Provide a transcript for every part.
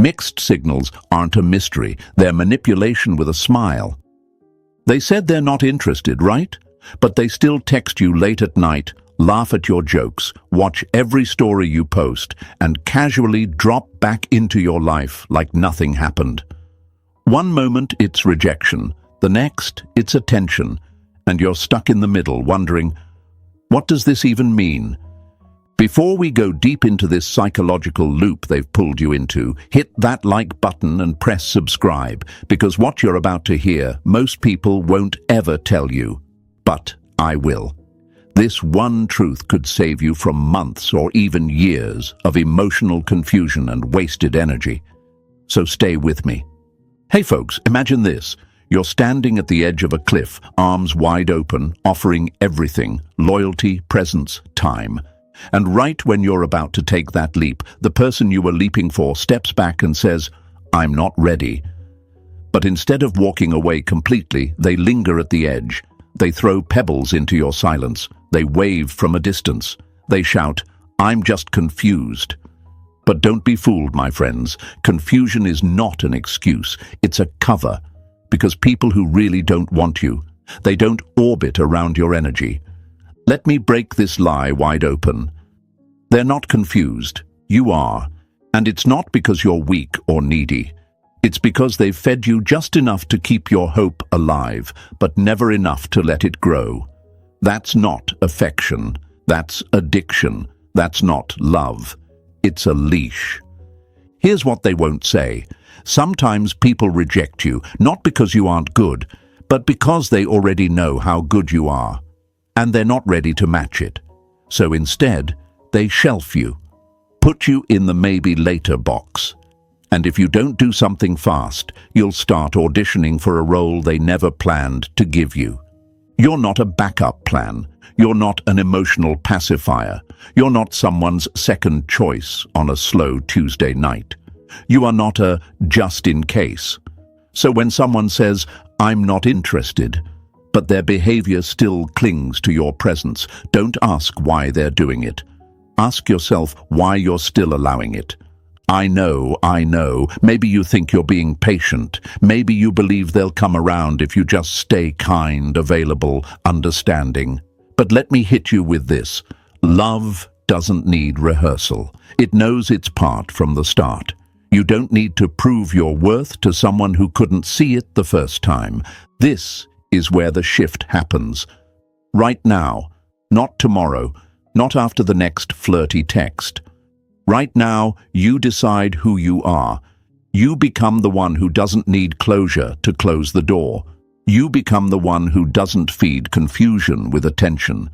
Mixed signals aren't a mystery, they're manipulation with a smile. They said they're not interested, right? But they still text you late at night, laugh at your jokes, watch every story you post, and casually drop back into your life like nothing happened. One moment it's rejection, the next it's attention, and you're stuck in the middle wondering, what does this even mean? Before we go deep into this psychological loop they've pulled you into, hit that like button and press subscribe, because what you're about to hear, most people won't ever tell you. But I will. This one truth could save you from months or even years of emotional confusion and wasted energy. So stay with me. Hey folks, imagine this. You're standing at the edge of a cliff, arms wide open, offering everything, loyalty, presence, time. And right when you're about to take that leap, the person you were leaping for steps back and says, "I'm not ready." But instead of walking away completely, they linger at the edge. They throw pebbles into your silence. They wave from a distance. They shout, "I'm just confused." But don't be fooled, my friends. Confusion is not an excuse. It's a cover. Because people who really don't want you, they don't orbit around your energy. Let me break this lie wide open. They're not confused. You are. And it's not because you're weak or needy. It's because they've fed you just enough to keep your hope alive, but never enough to let it grow. That's not affection. That's addiction. That's not love. It's a leash. Here's what they won't say. Sometimes people reject you, not because you aren't good, but because they already know how good you are. And they're not ready to match it. So instead, they shelf you, put you in the maybe later box. And if you don't do something fast, you'll start auditioning for a role they never planned to give you. You're not a backup plan. You're not an emotional pacifier. You're not someone's second choice on a slow Tuesday night. You are not a just in case. So when someone says, "I'm not interested," but their behavior still clings to your presence, don't ask why they're doing it. Ask yourself why you're still allowing it. I know. Maybe you think you're being patient. Maybe you believe they'll come around if you just stay kind, available, understanding. But let me hit you with this. Love doesn't need rehearsal. It knows its part from the start. You don't need to prove your worth to someone who couldn't see it the first time. This is where the shift happens. Right now, not tomorrow, not after the next flirty text. Right now, you decide who you are. You become the one who doesn't need closure to close the door. You become the one who doesn't feed confusion with attention.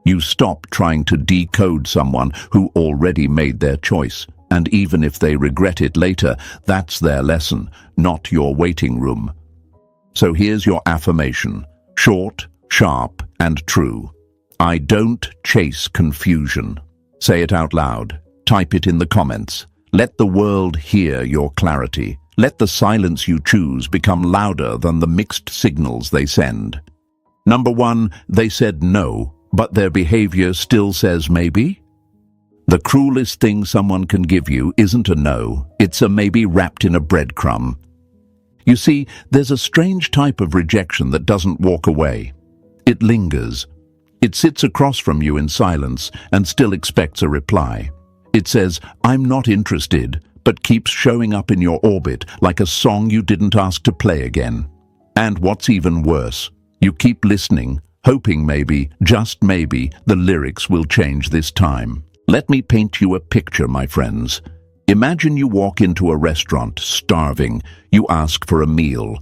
You stop trying to decode someone who already made their choice. And even if they regret it later, that's their lesson, not your waiting room. So here's your affirmation, short, sharp, and true. I don't chase confusion. Say it out loud. Type it in the comments. Let the world hear your clarity. Let the silence you choose become louder than the mixed signals they send. Number 1, they said no, but their behavior still says maybe? The cruelest thing someone can give you isn't a no, it's a maybe wrapped in a breadcrumb. You see, there's a strange type of rejection that doesn't walk away. It lingers. It sits across from you in silence and still expects a reply. It says, "I'm not interested," but keeps showing up in your orbit like a song you didn't ask to play again. And what's even worse, you keep listening, hoping maybe, just maybe, the lyrics will change this time. Let me paint you a picture, my friends. Imagine you walk into a restaurant, starving. You ask for a meal.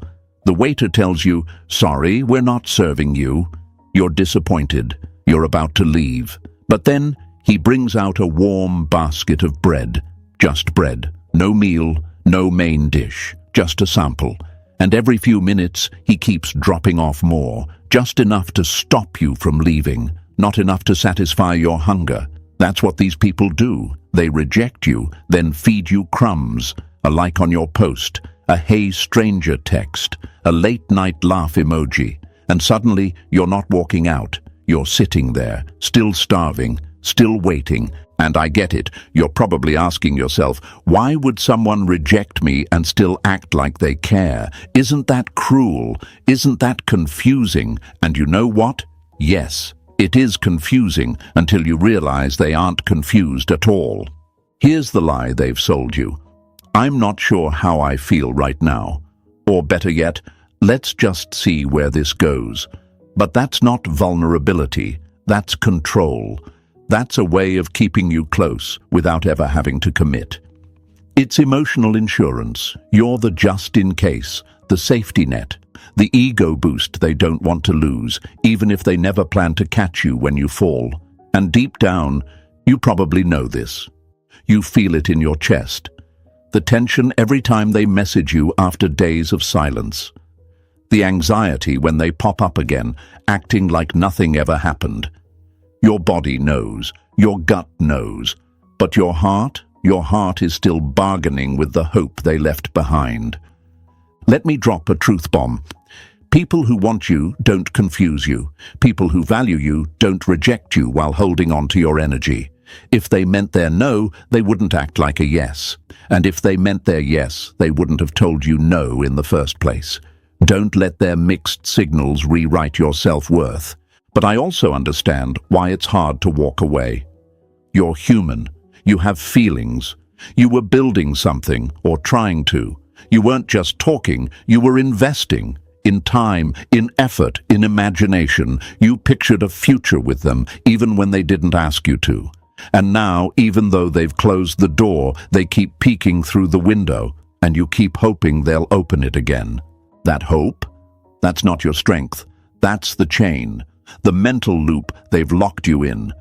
The waiter tells you, "Sorry, we're not serving you." You're disappointed. You're about to leave. But then he brings out a warm basket of bread. Just bread. No meal, no main dish. Just a sample. And every few minutes, he keeps dropping off more. Just enough to stop you from leaving. Not enough to satisfy your hunger. That's what these people do. They reject you, then feed you crumbs, a like on your post, a "Hey stranger" text, a late-night laugh emoji, and suddenly you're not walking out. You're sitting there, still starving, still waiting, And I get it, you're probably asking yourself, why would someone reject me and still act like they care? Isn't that cruel? Isn't that confusing? And you know what? Yes, it is confusing until you realize they aren't confused at all. Here's the lie they've sold you. I'm not sure how I feel right now. Or better yet, let's just see where this goes. But that's not vulnerability, that's control. That's a way of keeping you close without ever having to commit. It's emotional insurance. You're the just in case, the safety net, the ego boost they don't want to lose, even if they never plan to catch you when you fall. And deep down, you probably know this. You feel it in your chest. The tension every time they message you after days of silence. The anxiety when they pop up again, acting like nothing ever happened. Your body knows, your gut knows, but your heart is still bargaining with the hope they left behind. Let me drop a truth bomb. People who want you don't confuse you. People who value you don't reject you while holding on to your energy. If they meant their no, they wouldn't act like a yes. And if they meant their yes, they wouldn't have told you no in the first place. Don't let their mixed signals rewrite your self-worth. But I also understand why it's hard to walk away. You're human. You have feelings. You were building something, or trying to. You weren't just talking, you were investing. In time, in effort, in imagination. You pictured a future with them, even when they didn't ask you to. And now, even though they've closed the door, they keep peeking through the window, and you keep hoping they'll open it again. That hope? That's not your strength. That's the chain. The mental loop they've locked you in.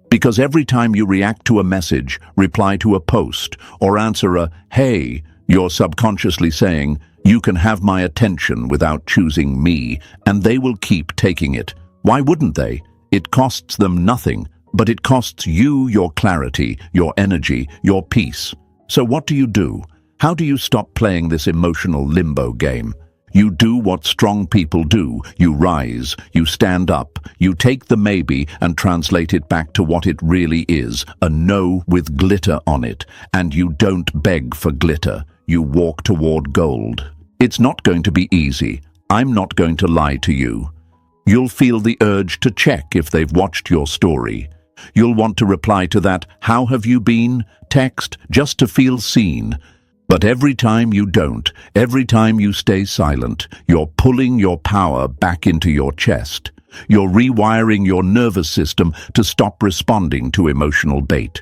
Because every time you react to a message, reply to a post, or answer a "hey," you're subconsciously saying, you can have my attention without choosing me, and they will keep taking it. Why wouldn't they? It costs them nothing, but it costs you your clarity, your energy, your peace. So what do? How do you stop playing this emotional limbo game? You do what strong people do. You rise, you stand up, you take the maybe and translate it back to what it really is, a no with glitter on it. And you don't beg for glitter. You walk toward gold. It's not going to be easy. I'm not going to lie to you. You'll feel the urge to check if they've watched your story. You'll want to reply to that "how have you been?" text just to feel seen. But every time you don't, every time you stay silent, you're pulling your power back into your chest. You're rewiring your nervous system to stop responding to emotional bait.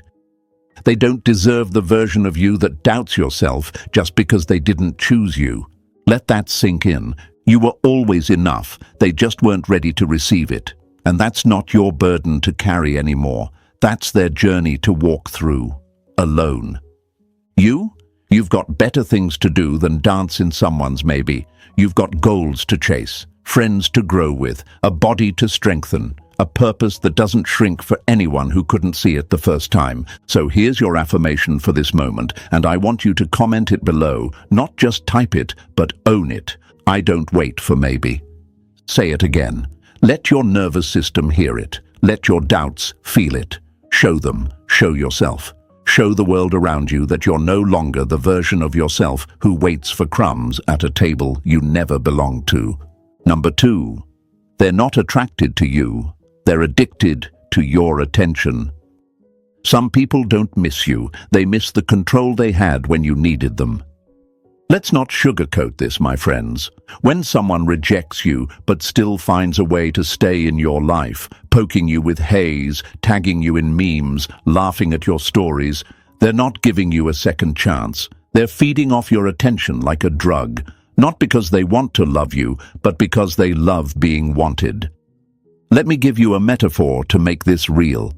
They don't deserve the version of you that doubts yourself just because they didn't choose you. Let that sink in. You were always enough. They just weren't ready to receive it. And that's not your burden to carry anymore. That's their journey to walk through, alone. You've got better things to do than dance in someone's maybe. You've got goals to chase, friends to grow with, a body to strengthen, a purpose that doesn't shrink for anyone who couldn't see it the first time. So here's your affirmation for this moment, and I want you to comment it below, not just type it, but own it. I don't wait for maybe. Say it again. Let your nervous system hear it. Let your doubts feel it. Show them. Show yourself. Show the world around you that you're no longer the version of yourself who waits for crumbs at a table you never belonged to. Number 2, they're not attracted to you. They're addicted to your attention. Some people don't miss you. They miss the control they had when you needed them. Let's not sugarcoat this, my friends. When someone rejects you but still finds a way to stay in your life, poking you with haze, tagging you in memes, laughing at your stories, they're not giving you a second chance. They're feeding off your attention like a drug, not because they want to love you, but because they love being wanted. Let me give you a metaphor to make this real.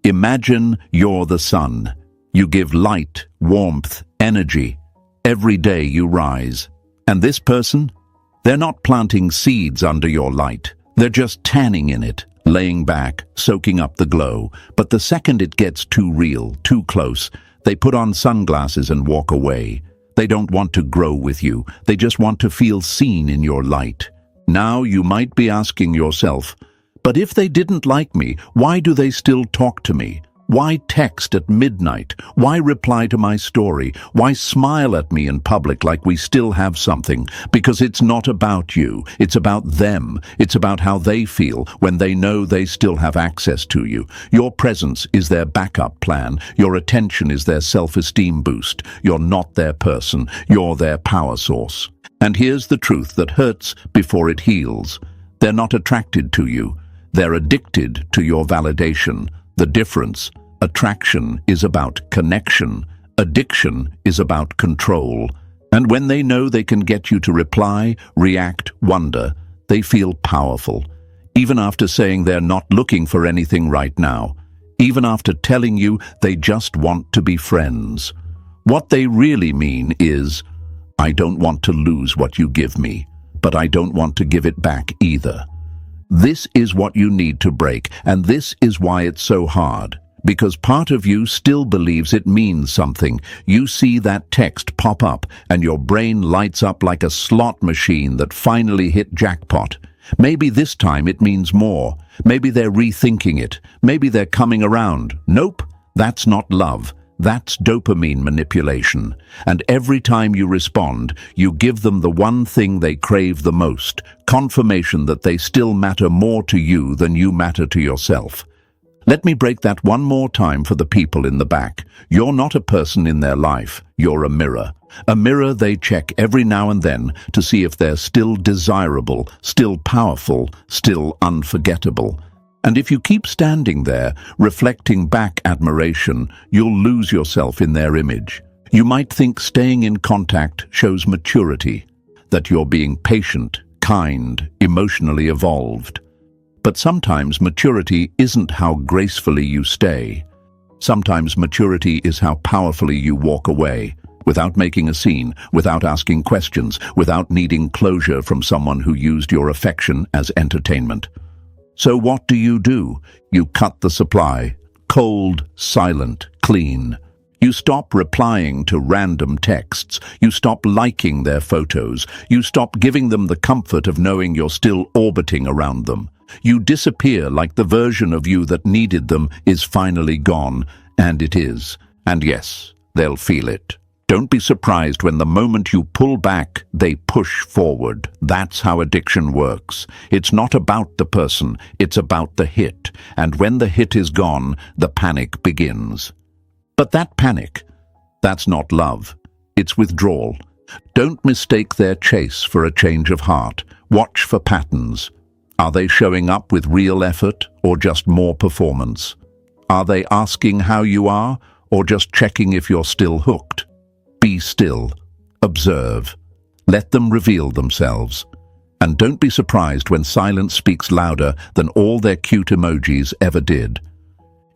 Imagine you're the sun. You give light, warmth, energy. Every day you rise. And this person? They're not planting seeds under your light. They're just tanning in it, laying back, soaking up the glow. But the second it gets too real, too close, they put on sunglasses and walk away. They don't want to grow with you. They just want to feel seen in your light. Now you might be asking yourself, but if they didn't like me, why do they still talk to me? Why text at midnight? Why reply to my story? Why smile at me in public like we still have something? Because it's not about you. It's about them. It's about how they feel when they know they still have access to you. Your presence is their backup plan. Your attention is their self-esteem boost. You're not their person. You're their power source. And here's the truth that hurts before it heals. They're not attracted to you. They're addicted to your validation. The difference: attraction is about connection. Addiction is about control. And when they know they can get you to reply, react, wonder, they feel powerful. Even after saying they're not looking for anything right now. Even after telling you they just want to be friends. What they really mean is, I don't want to lose what you give me, but I don't want to give it back either. This is what you need to break, and this is why it's so hard. Because part of you still believes it means something. You see that text pop up, and your brain lights up like a slot machine that finally hit jackpot. Maybe this time it means more. Maybe they're rethinking it. Maybe they're coming around. Nope, that's not love. That's dopamine manipulation. And every time you respond, you give them the one thing they crave the most: confirmation that they still matter more to you than you matter to yourself. Let me break that one more time for the people in the back. You're not a person in their life. You're a mirror. A mirror they check every now and then to see if they're still desirable, still powerful, still unforgettable. And if you keep standing there, reflecting back admiration, you'll lose yourself in their image. You might think staying in contact shows maturity, that you're being patient, kind, emotionally evolved. But sometimes maturity isn't how gracefully you stay. Sometimes maturity is how powerfully you walk away, without making a scene, without asking questions, without needing closure from someone who used your affection as entertainment. So what do? You cut the supply. Cold, silent, clean. You stop replying to random texts. You stop liking their photos. You stop giving them the comfort of knowing you're still orbiting around them. You disappear like the version of you that needed them is finally gone, and it is. And yes, they'll feel it. Don't be surprised when the moment you pull back, they push forward. That's how addiction works. It's not about the person, it's about the hit. And when the hit is gone, the panic begins. But that panic, that's not love. It's withdrawal. Don't mistake their chase for a change of heart. Watch for patterns. Are they showing up with real effort or just more performance? Are they asking how you are or just checking if you're still hooked? Be still. Observe. Let them reveal themselves. And don't be surprised when silence speaks louder than all their cute emojis ever did.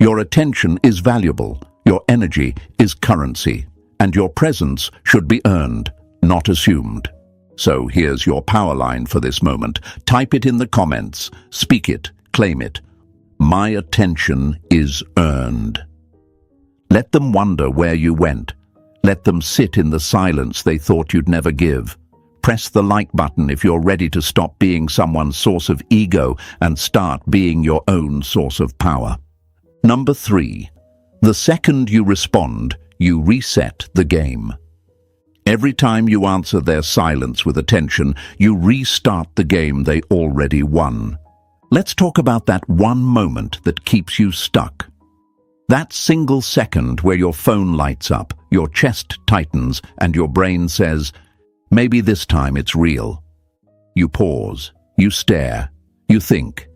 Your attention is valuable. Your energy is currency. And your presence should be earned, not assumed. So here's your power line for this moment. Type it in the comments. Speak it. Claim it. My attention is earned. Let them wonder where you went. Let them sit in the silence they thought you'd never give. Press the like button if you're ready to stop being someone's source of ego and start being your own source of power. Number 3. The second you respond, you reset the game. Every time you answer their silence with attention, you restart the game they already won. Let's talk about that one moment that keeps you stuck. That single second where your phone lights up, your chest tightens, and your brain says, maybe this time it's real. You pause, you stare, you think,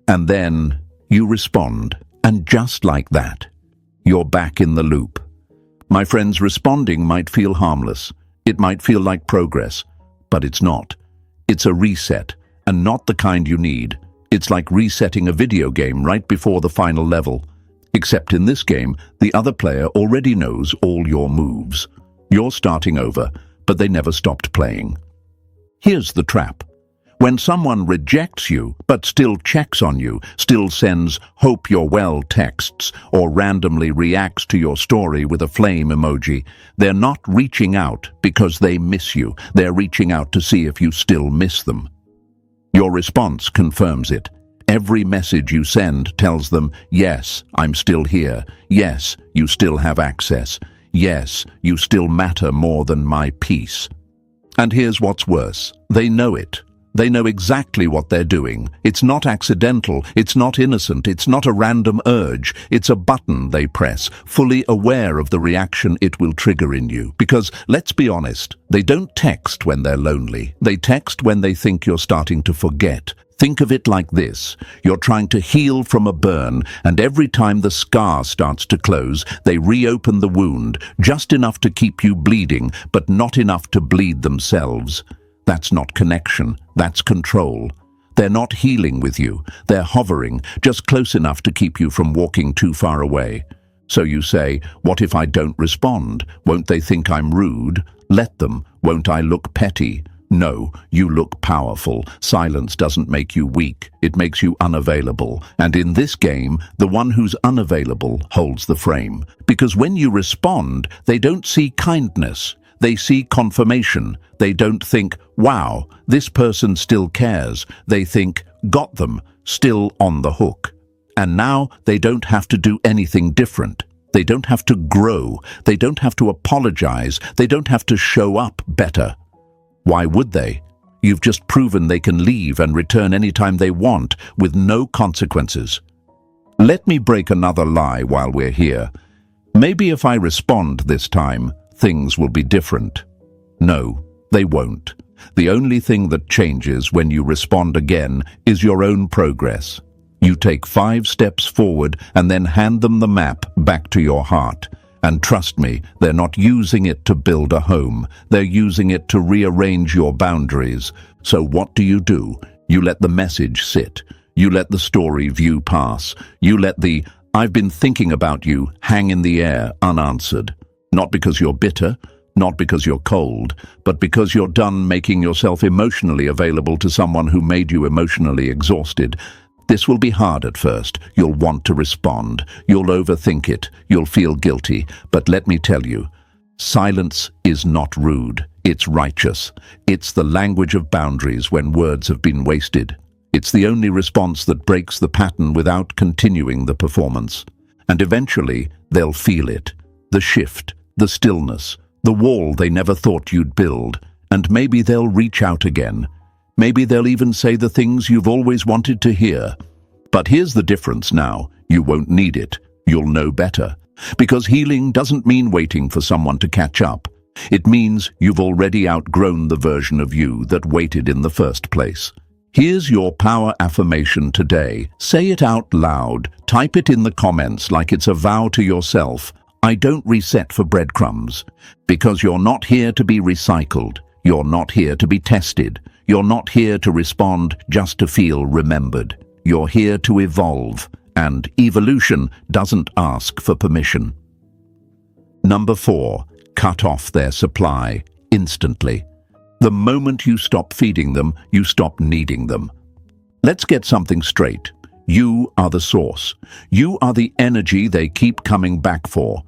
and then you respond. And just like that, you're back in the loop. My friends, responding might feel harmless. It might feel like progress, but it's not. It's a reset, and not the kind you need. It's like resetting a video game right before the final level. Except in this game, the other player already knows all your moves. You're starting over, but they never stopped playing. Here's the trap. When someone rejects you, but still checks on you, still sends "hope you're well" texts, or randomly reacts to your story with a flame emoji, they're not reaching out because they miss you. They're reaching out to see if you still miss them. Your response confirms it. Every message you send tells them, yes, I'm still here. Yes, you still have access. Yes, you still matter more than my peace. And here's what's worse. They know it. They know exactly what they're doing. It's not accidental. It's not innocent. It's not a random urge. It's a button they press, fully aware of the reaction it will trigger in you. Because, let's be honest, they don't text when they're lonely. They text when they think you're starting to forget. Think of it like this. You're trying to heal from a burn, and every time the scar starts to close, they reopen the wound, just enough to keep you bleeding, but not enough to bleed themselves. That's not connection, that's control. They're not healing with you. They're hovering, just close enough to keep you from walking too far away. So you say, what if I don't respond? Won't they think I'm rude? Let them. Won't I look petty? No, you look powerful. Silence doesn't make you weak. It makes you unavailable. And in this game, the one who's unavailable holds the frame. Because when you respond, they don't see kindness. They see confirmation. They don't think, wow, this person still cares. They think, got them, still on the hook. And now they don't have to do anything different. They don't have to grow. They don't have to apologize. They don't have to show up better. Why would they? You've just proven they can leave and return anytime they want, with no consequences. Let me break another lie while we're here. Maybe if I respond this time, things will be different. No, they won't. The only thing that changes when you respond again is your own progress. You take 5 steps forward and then hand them the map back to your heart. And trust me, they're not using it to build a home. They're using it to rearrange your boundaries. So what do? You let the message sit. You let the story view pass. You let the, I've been thinking about you, hang in the air, unanswered. Not because you're bitter, not because you're cold, but because you're done making yourself emotionally available to someone who made you emotionally exhausted. This will be hard at first. You'll want to respond. You'll overthink it. You'll feel guilty. But let me tell you, silence is not rude. It's righteous. It's the language of boundaries when words have been wasted. It's the only response that breaks the pattern without continuing the performance. And eventually, they'll feel it. The shift, the stillness, the wall they never thought you'd build. And maybe they'll reach out again. Maybe they'll even say the things you've always wanted to hear. But here's the difference now. You won't need it. You'll know better. Because healing doesn't mean waiting for someone to catch up. It means you've already outgrown the version of you that waited in the first place. Here's your power affirmation today. Say it out loud. Type it in the comments like it's a vow to yourself. I don't reset for breadcrumbs. Because you're not here to be recycled. You're not here to be tested. You're not here to respond just to feel remembered. You're here to evolve, and evolution doesn't ask for permission. Number 4, cut off their supply instantly. The moment you stop feeding them, you stop needing them. Let's get something straight. You are the source. You are the energy they keep coming back for.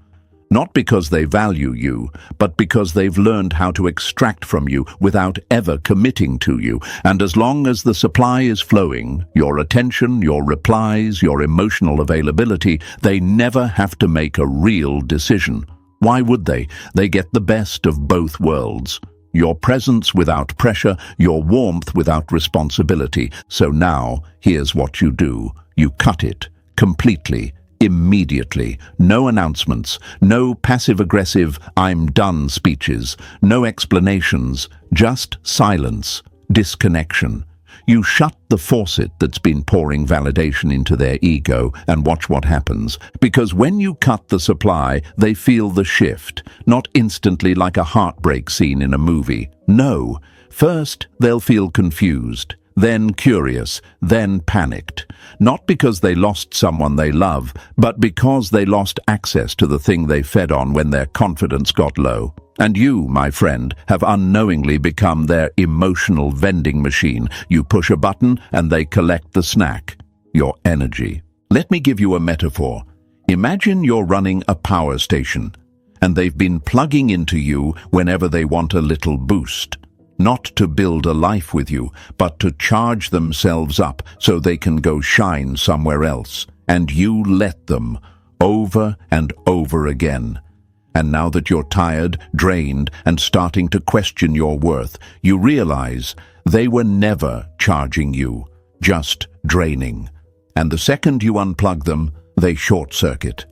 Not because they value you, but because they've learned how to extract from you without ever committing to you. And as long as the supply is flowing, your attention, your replies, your emotional availability, they never have to make a real decision. Why would they? They get the best of both worlds. Your presence without pressure, your warmth without responsibility. So now, here's what you do. You cut it completely. Immediately. No announcements, no passive-aggressive "I'm done" speeches, no explanations, just silence, disconnection. You shut the faucet that's been pouring validation into their ego and watch what happens. Because when you cut the supply, they feel the shift, not instantly like a heartbreak scene in a movie. No. First, they'll feel confused. Then curious, then panicked. Not because they lost someone they love, but because they lost access to the thing they fed on when their confidence got low. And you, my friend, have unknowingly become their emotional vending machine. You push a button and they collect the snack, your energy. Let me give you a metaphor. Imagine you're running a power station, and they've been plugging into you whenever they want a little boost. not to build a life with you, but to charge themselves up so they can go shine somewhere else. And you let them, over and over again. And now that you're tired, drained, and starting to question your worth, you realize they were never charging you, just draining. And the second you unplug them, they short-circuit.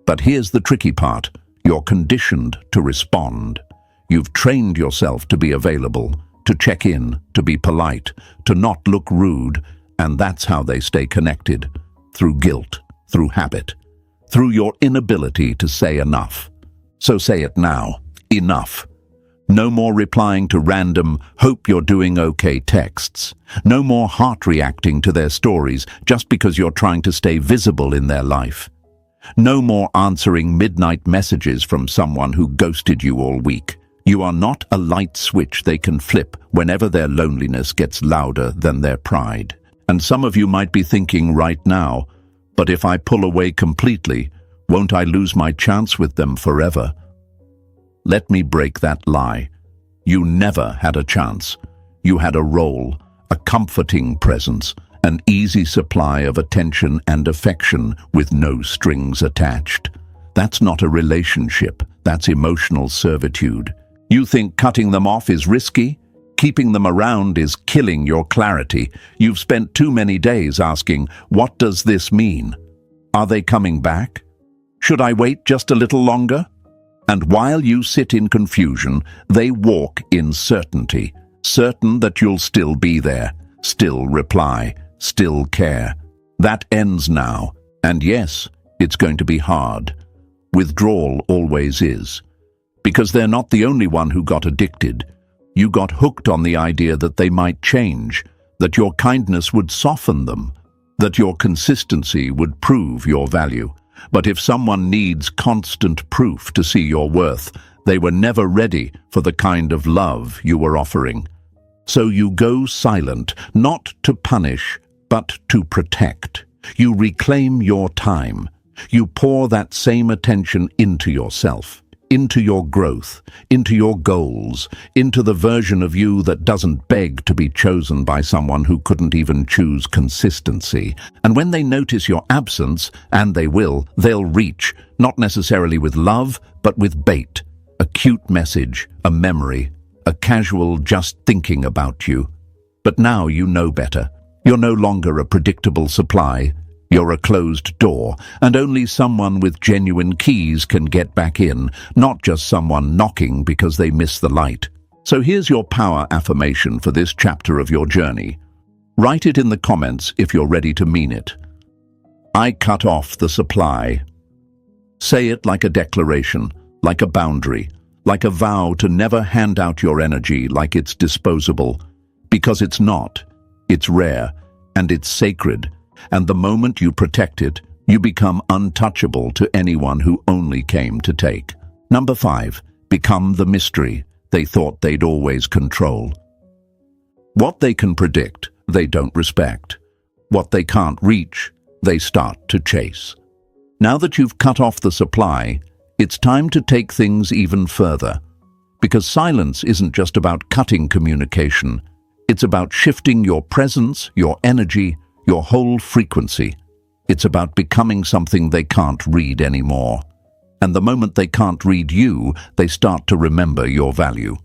But here's the tricky part. You're conditioned to respond. You've trained yourself to be available, to check in, to be polite, to not look rude, and that's how they stay connected. Through guilt, through habit, through your inability to say enough. So say it now. Enough. No more replying to random, hope you're doing okay texts. No more heart reacting to their stories just because you're trying to stay visible in their life. No more answering midnight messages from someone who ghosted you all week. You are not a light switch they can flip whenever their loneliness gets louder than their pride. And some of you might be thinking right now, but if I pull away completely, won't I lose my chance with them forever? Let me break that lie. You never had a chance. You had a role, a comforting presence, an easy supply of attention and affection with no strings attached. That's not a relationship, that's emotional servitude. You think cutting them off is risky? Keeping them around is killing your clarity. You've spent too many days asking, what does this mean? Are they coming back? Should I wait just a little longer? And while you sit in confusion, they walk in certainty, certain that you'll still be there, still reply, still care. That ends now. And yes, it's going to be hard. Withdrawal always is. Because they're not the only one who got addicted. You got hooked on the idea that they might change, that your kindness would soften them, that your consistency would prove your value. But if someone needs constant proof to see your worth, they were never ready for the kind of love you were offering. So you go silent, not to punish, but to protect. You reclaim your time. You pour that same attention into yourself, into your growth, into your goals, into the version of you that doesn't beg to be chosen by someone who couldn't even choose consistency. And when they notice your absence, and they will, they'll reach, not necessarily with love, but with bait. A cute message, a memory, a casual just thinking about you. But now you know better. You're no longer a predictable supply. You're a closed door, and only someone with genuine keys can get back in, not just someone knocking because they miss the light. So here's your power affirmation for this chapter of your journey. Write it in the comments if you're ready to mean it. I cut off the supply. Say it like a declaration, like a boundary, like a vow to never hand out your energy like it's disposable. Because it's not. It's rare, and it's sacred. And the moment you protect it, you become untouchable to anyone who only came to take. Number 5, become the mystery they thought they'd always control. What they can predict, they don't respect. What they can't reach, they start to chase. Now that you've cut off the supply, it's time to take things even further. Because silence isn't just about cutting communication. It's about shifting your presence, your energy, your whole frequency. It's about becoming something they can't read anymore. And the moment they can't read you, they start to remember your value.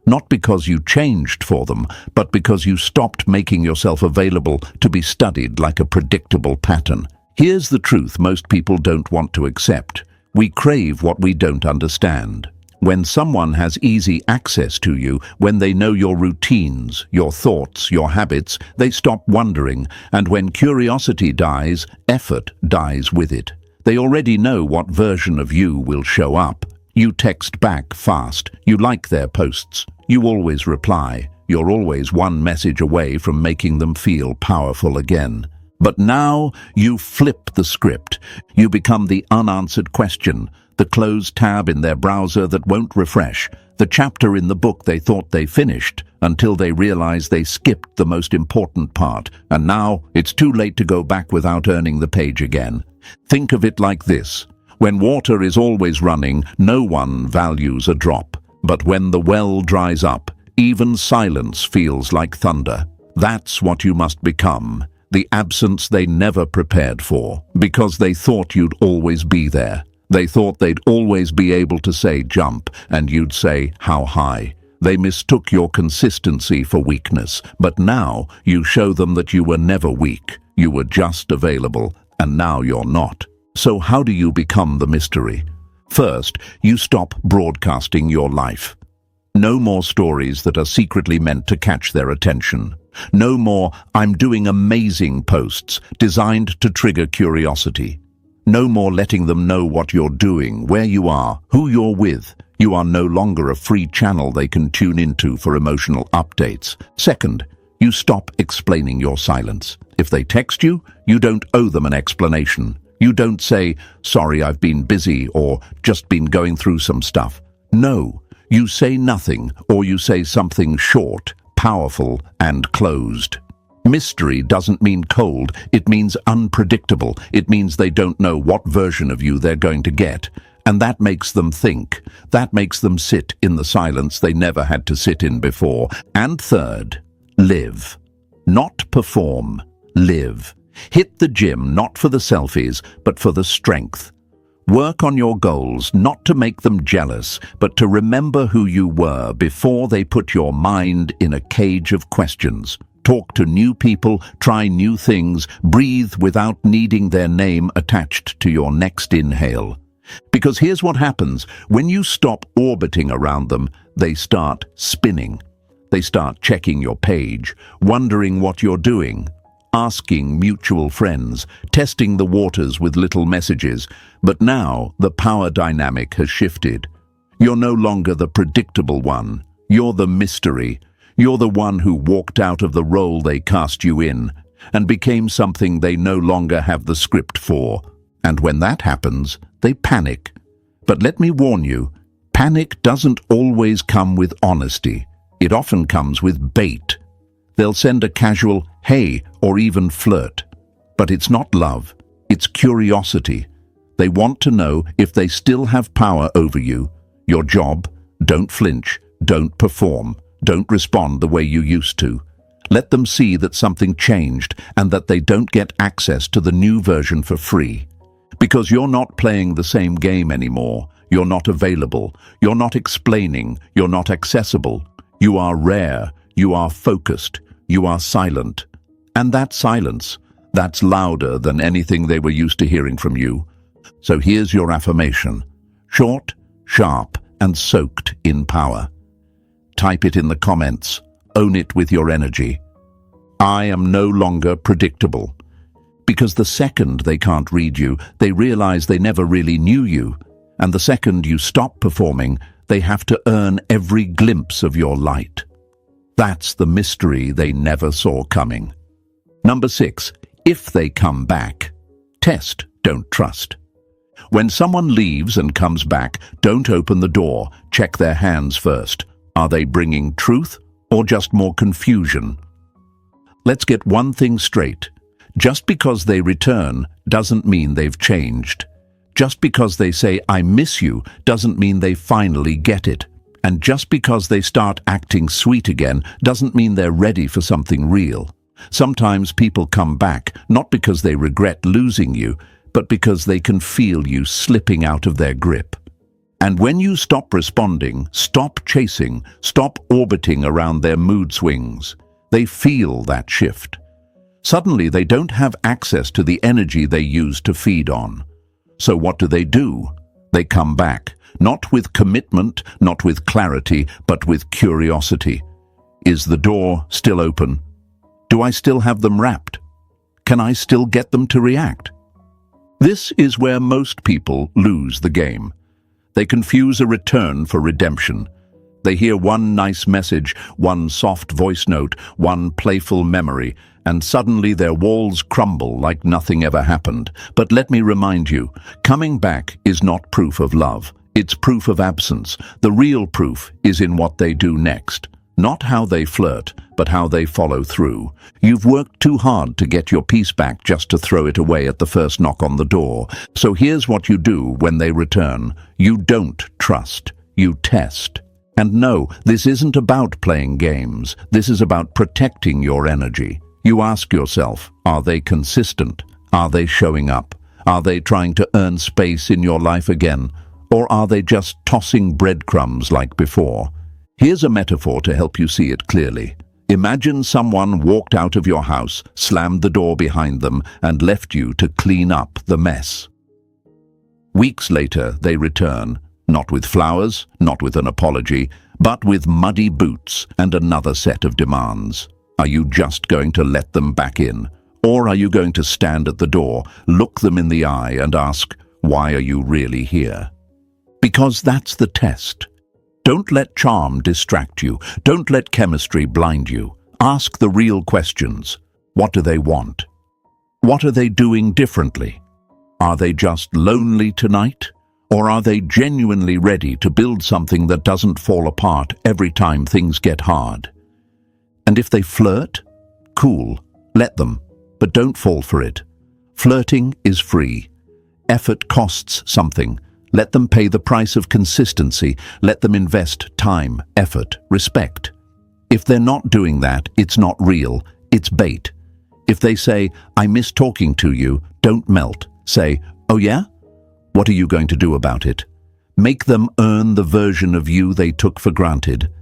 Not because you changed for them, but because you stopped making yourself available to be studied like a predictable pattern. Here's the truth most people don't want to accept. We crave what we don't understand. When someone has easy access to you, when they know your routines, your thoughts, your habits, they stop wondering, and when curiosity dies, effort dies with it. They already know what version of you will show up. You text back fast, you like their posts, you always reply, you're always one message away from making them feel powerful again. But now you flip the script. You become the unanswered question, the closed tab in their browser that won't refresh, the chapter in the book they thought they finished until they realize they skipped the most important part, and now it's too late to go back without earning the page again. Think of it like this. When water is always running, no one values a drop. But when the well dries up, Even silence feels like thunder. That's what you must become, the absence they never prepared for, because they thought you'd always be there. They thought they'd always be able to say jump, and you'd say how high. They mistook your consistency for weakness, but now you show them that you were never weak. You were just available, and now you're not. So how do you become the mystery? First, you stop broadcasting your life. No more stories that are secretly meant to catch their attention. No more "I'm doing amazing" posts designed to trigger curiosity. No more letting them know what you're doing, where you are, who you're with. You are no longer a free channel they can tune into for emotional updates. Second, you stop explaining your silence. If they text you, you don't owe them an explanation. You don't say, "Sorry, I've been busy," or "just been going through some stuff." No, you say nothing, or you say something short, powerful, and closed. Mystery doesn't mean cold, it means unpredictable. It means they don't know what version of you they're going to get. And that makes them think. That makes them sit in the silence they never had to sit in before. And third, live. Not perform, live. Hit the gym not for the selfies, but for the strength. Work on your goals, not to make them jealous, but to remember who you were before they put your mind in a cage of questions. Talk to new people, try new things, breathe without needing their name attached to your next inhale. Because here's what happens. When you stop orbiting around them, they start spinning. They start checking your page, wondering what you're doing, asking mutual friends, testing the waters with little messages. But now the power dynamic has shifted. You're no longer the predictable one. You're the mystery. You're the one who walked out of the role they cast you in and became something they no longer have the script for. And when that happens, they panic. But let me warn you, panic doesn't always come with honesty. It often comes with bait. They'll send a casual "hey" or even flirt. But it's not love, it's curiosity. They want to know if they still have power over you. Your job: don't flinch, don't perform. Don't respond the way you used to. Let them see that something changed and that they don't get access to the new version for free. Because you're not playing the same game anymore. You're not available. You're not explaining. You're not accessible. You are rare. You are focused. You are silent. And that silence, that's louder than anything they were used to hearing from you. So here's your affirmation. Short, sharp, and soaked in power. Type it in the comments. Own it with your energy. I am no longer predictable. Because the second they can't read you, they realize they never really knew you. And the second you stop performing, they have to earn every glimpse of your light. That's the mystery they never saw coming. Number 6, if they come back. Test, don't trust. When someone leaves and comes back, don't open the door. Check their hands first. Are they bringing truth or just more confusion? Let's get one thing straight. Just because they return doesn't mean they've changed. Just because they say "I miss you" doesn't mean they finally get it. And just because they start acting sweet again doesn't mean they're ready for something real. Sometimes people come back not because they regret losing you, but because they can feel you slipping out of their grip. And when you stop responding, stop chasing, stop orbiting around their mood swings, they feel that shift. Suddenly they don't have access to the energy they used to feed on. So what do? They come back, not with commitment, not with clarity, but with curiosity. Is the door still open? Do I still have them wrapped? Can I still get them to react? This is where most people lose the game. They confuse a return for redemption. They hear one nice message, one soft voice note, one playful memory, and suddenly their walls crumble like nothing ever happened. But let me remind you, coming back is not proof of love. It's proof of absence. The real proof is in what they do next. Not how they flirt, but how they follow through. You've worked too hard to get your peace back just to throw it away at the first knock on the door. So here's what you do when they return. You don't trust. You test. And no, this isn't about playing games. This is about protecting your energy. You ask yourself, are they consistent? Are they showing up? Are they trying to earn space in your life again? Or are they just tossing breadcrumbs like before? Here's a metaphor to help you see it clearly. Imagine someone walked out of your house, slammed the door behind them, and left you to clean up the mess. Weeks later, they return, not with flowers, not with an apology, but with muddy boots and another set of demands. Are you just going to let them back in? Or are you going to stand at the door, look them in the eye and ask, why are you really here? Because that's the test. Don't let charm distract you. Don't let chemistry blind you. Ask the real questions. What do they want? What are they doing differently? Are they just lonely tonight? Or are they genuinely ready to build something that doesn't fall apart every time things get hard? And if they flirt, cool, let them, but don't fall for it. Flirting is free. Effort costs something. Let them pay the price of consistency. Let them invest time, effort, respect. If they're not doing that, it's not real, it's bait. If they say, I miss talking to you, don't melt. Say, oh yeah? What are you going to do about it? Make them earn the version of you they took for granted.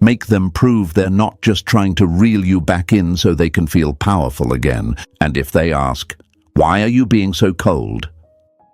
Make them prove they're not just trying to reel you back in so they can feel powerful again. And if they ask, why are you being so cold?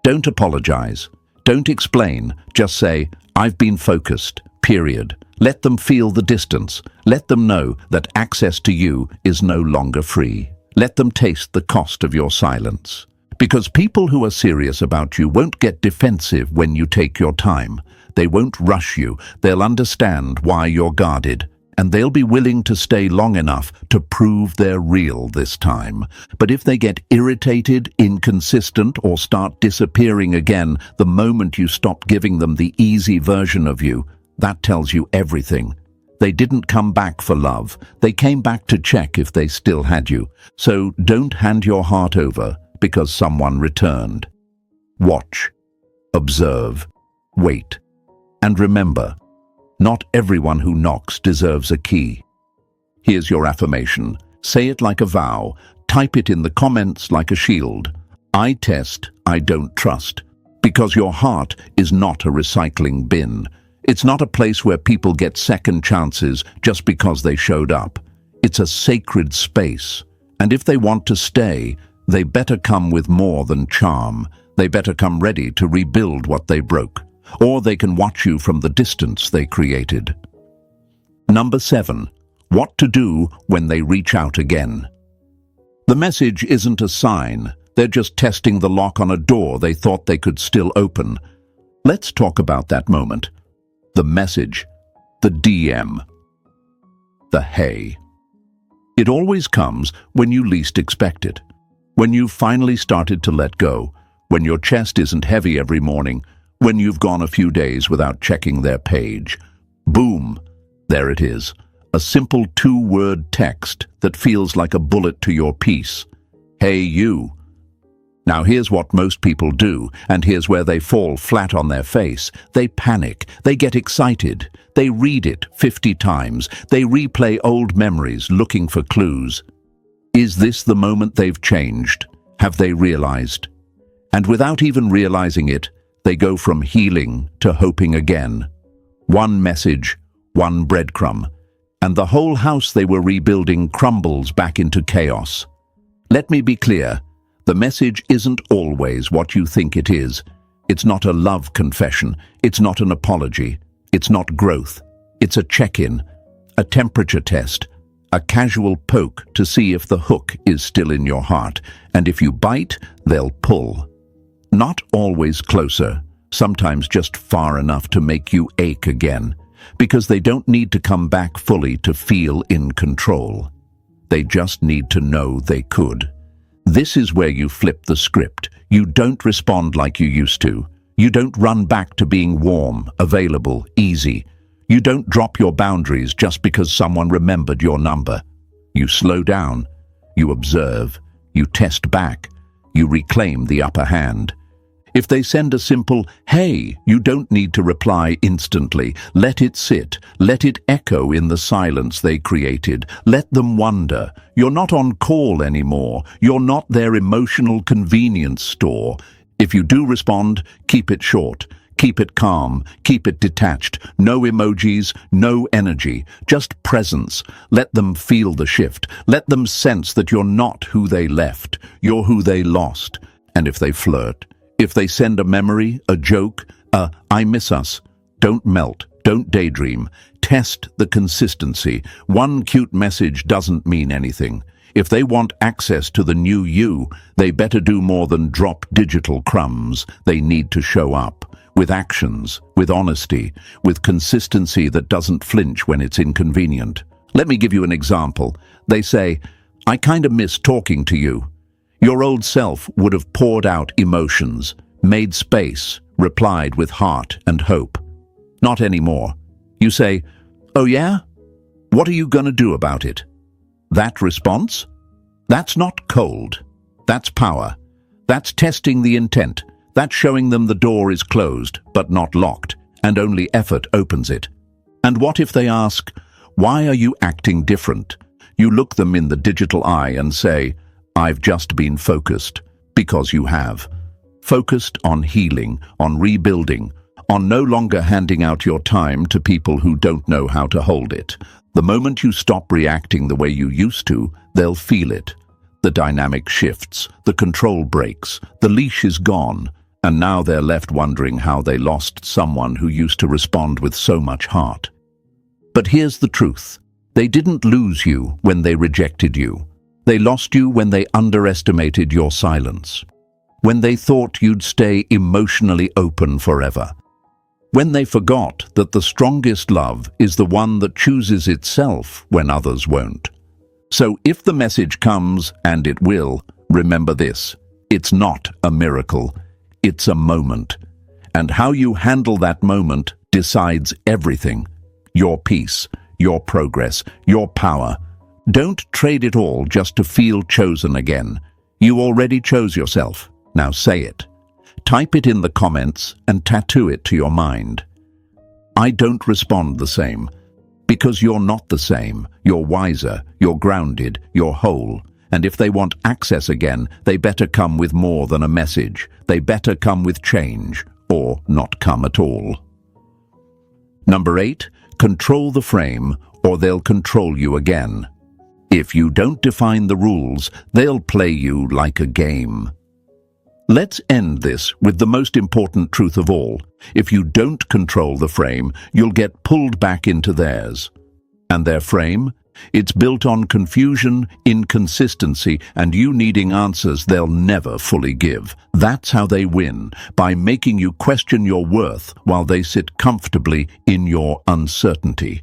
Don't apologize. Don't explain. Just say, I've been focused, period. Let them feel the distance. Let them know that access to you is no longer free. Let them taste the cost of your silence. Because people who are serious about you won't get defensive when you take your time. They won't rush you. They'll understand why you're guarded. And they'll be willing to stay long enough to prove they're real this time. But if they get irritated, inconsistent, or start disappearing again the moment you stop giving them the easy version of you, that tells you everything. They didn't come back for love. They came back to check if they still had you. So don't hand your heart over because someone returned. Watch, observe, wait, and remember, not everyone who knocks deserves a key. Here's your affirmation. Say it like a vow. Type it in the comments like a shield. I test, I don't trust. Because your heart is not a recycling bin. It's not a place where people get second chances just because they showed up. It's a sacred space. And if they want to stay, they better come with more than charm. They better come ready to rebuild what they broke. Or they can watch you from the distance they created. Number 7. What to do when they reach out again. The message isn't a sign. They're just testing the lock on a door they thought they could still open. Let's talk about that moment. The message, the DM, the hey. It always comes when you least expect it. When you've finally started to let go. When your chest isn't heavy every morning. When you've gone a few days without checking their page. Boom, there it is. A simple 2-word text that feels like a bullet to your peace. Hey you. Now here's what most people do, and here's where they fall flat on their face. They panic, they get excited, they read it 50 times, they replay old memories looking for clues. Is this the moment they've changed? Have they realized? And without even realizing it, they go from healing to hoping again. One message, one breadcrumb, and the whole house they were rebuilding crumbles back into chaos. Let me be clear, the message isn't always what you think it is. It's not a love confession, it's not an apology, it's not growth. It's a check-in, a temperature test, a casual poke to see if the hook is still in your heart, and if you bite, they'll pull. Not always closer, sometimes just far enough to make you ache again, because they don't need to come back fully to feel in control. They just need to know they could. This is where you flip the script. You don't respond like you used to. You don't run back to being warm, available, easy. You don't drop your boundaries just because someone remembered your number. You slow down. You observe. You test back. You reclaim the upper hand. If they send a simple, "Hey," you don't need to reply instantly. Let it sit. Let it echo in the silence they created. Let them wonder. You're not on call anymore. You're not their emotional convenience store. If you do respond, keep it short. Keep it calm. Keep it detached. No emojis, no energy. Just presence. Let them feel the shift. Let them sense that you're not who they left. You're who they lost. And if they flirt, if they send a memory, a joke, "I miss us," don't melt, don't daydream. Test the consistency. One cute message doesn't mean anything. If they want access to the new you, they better do more than drop digital crumbs. They need to show up. With actions, with honesty, with consistency that doesn't flinch when it's inconvenient. Let me give you an example. They say, "I kind of miss talking to you." Your old self would have poured out emotions, made space, replied with heart and hope. Not anymore. You say, "Oh yeah? What are you going to do about it?" That response? That's not cold. That's power. That's testing the intent. That's showing them the door is closed, but not locked, and only effort opens it. And what if they ask, "Why are you acting different?" You look them in the digital eye and say, "I've just been focused," because you have. Focused on healing, on rebuilding, on no longer handing out your time to people who don't know how to hold it. The moment you stop reacting the way you used to, they'll feel it. The dynamic shifts, the control breaks, the leash is gone, and now they're left wondering how they lost someone who used to respond with so much heart. But here's the truth. They didn't lose you when they rejected you. They lost you when they underestimated your silence. When they thought you'd stay emotionally open forever. When they forgot that the strongest love is the one that chooses itself when others won't. So if the message comes, and it will, remember this. It's not a miracle. It's a moment. And how you handle that moment decides everything. Your peace, your progress, your power. Don't trade it all just to feel chosen again. You already chose yourself. Now say it. Type it in the comments and tattoo it to your mind. I don't respond the same. Because you're not the same. You're wiser, you're grounded, you're whole. And if they want access again, they better come with more than a message. They better come with change, or not come at all. Number 8, control the frame, or they'll control you again. If you don't define the rules, they'll play you like a game. Let's end this with the most important truth of all. If you don't control the frame, you'll get pulled back into theirs. And their frame? It's built on confusion, inconsistency, and you needing answers they'll never fully give. That's how they win, by making you question your worth while they sit comfortably in your uncertainty.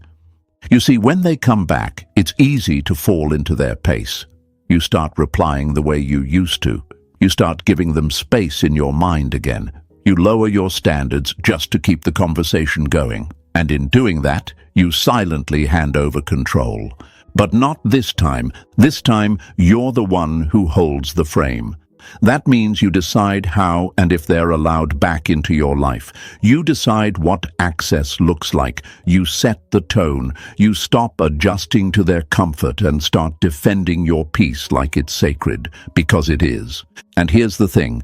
You see, when they come back, it's easy to fall into their pace. You start replying the way you used to. You start giving them space in your mind again. You lower your standards just to keep the conversation going. And in doing that, you silently hand over control. But not this time. This time, you're the one who holds the frame. That means you decide how and if they're allowed back into your life. You decide what access looks like. You set the tone. You stop adjusting to their comfort and start defending your peace like it's sacred, because it is. And here's the thing.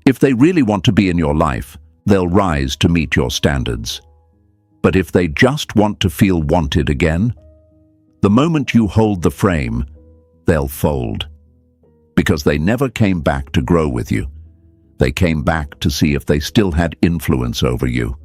If they really want to be in your life, they'll rise to meet your standards. But if they just want to feel wanted again, the moment you hold the frame, they'll fold. Because they never came back to grow with you. They came back to see if they still had influence over you.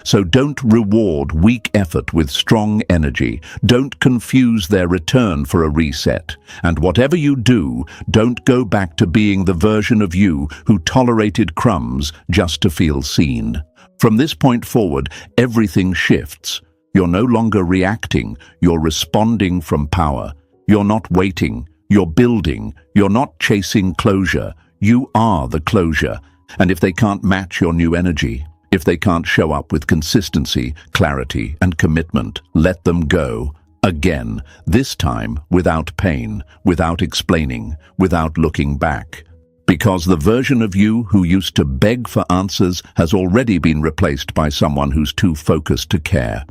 So don't reward weak effort with strong energy. Don't confuse their return for a reset. And whatever you do, don't go back to being the version of you who tolerated crumbs just to feel seen. From this point forward, everything shifts. You're no longer reacting. You're responding from power. You're not waiting. You're building. You're not chasing closure. You are the closure. And if they can't match your new energy, if they can't show up with consistency, clarity, and commitment, let them go. Again, this time without pain, without explaining, without looking back. Because the version of you who used to beg for answers has already been replaced by someone who's too focused to care.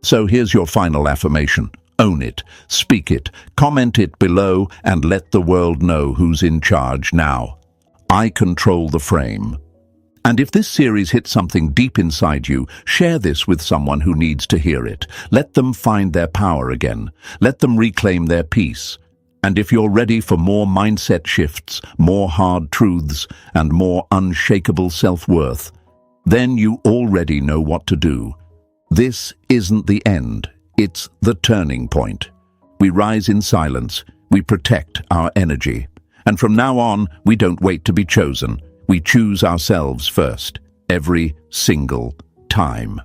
So here's your final affirmation. Own it, speak it, comment it below, and let the world know who's in charge now. I control the frame. And if this series hit something deep inside you, share this with someone who needs to hear it. Let them find their power again. Let them reclaim their peace. And if you're ready for more mindset shifts, more hard truths, and more unshakable self-worth, then you already know what to do. This isn't the end, it's the turning point. We rise in silence, we protect our energy. And from now on, we don't wait to be chosen. We choose ourselves first, every single time.